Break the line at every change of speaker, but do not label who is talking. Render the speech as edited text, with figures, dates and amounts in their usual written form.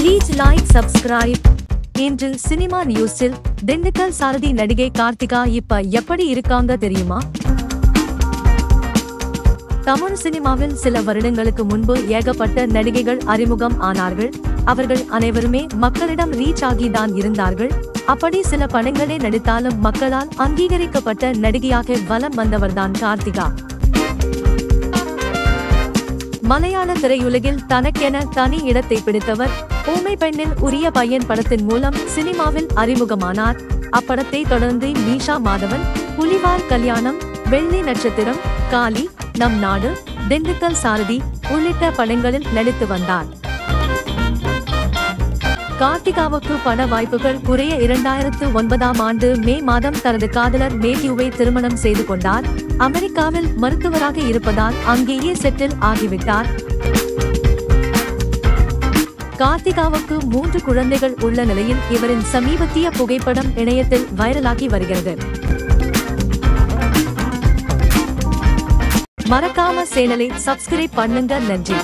Please like, subscribe. இன்று cinema நியூஸில் திண்டுக்கல் சாரதி நடிகை கார்த்திகா இப்ப எப்படி இருக்காங்க தெரியுமா? தமிழ் சினிமாவில் சில வருடங்களுக்கு முன்பு ஏகப்பட்ட நடிகைகள் அறிமுகம் ஆனார்கள். அவர்கள் அனைவருமே மக்களிடம் ரீச் ஆகிதான் இருந்தார்கள். அப்படி சில படங்களே நடித்தாலும் மக்களால் அங்கீகரிக்கப்பட்ட நடிகையாக வலம் வந்தவர்தான் கார்த்திகா. மலையாள திரையுலகில் தனக்கென தனி இடத்தை பிடித்தவர். ஊமை பெண்ணில் உரிய பையன் படத்தின் மூலம் சினிமாவில் அறிமுகமானார். அப்படத்தை தொடர்ந்து மீஷா மாதவன், புலிவால் கல்யாணம், வெள்ளி நட்சத்திரம், காளி, நம் நாடு, திண்டுக்கல் சாரதி உள்ளிட்ட படங்களில் நடித்து வந்தார். கார்த்திகாவுக்கு பட வாய்ப்புகள் குறைய 2009ஆம் ஆண்டு மே மாதம் தனது காதலர் மேத்யூவை திருமணம் செய்து கொண்டார். அமெரிக்காவில் மருத்துவராக இருப்பதால் அங்கேயே செட்டில் ஆகிவிட்டார். கார்த்திகாவுக்கு 3 குழந்தைகள் உள்ள நிலையில் இவரின் சமீபத்திய புகைப்படம் இணையத்தில் வைரலாகி வருகிறது. மறக்காம சேனலை சப்ஸ்கிரைப் பண்ணுங்க. நன்றி.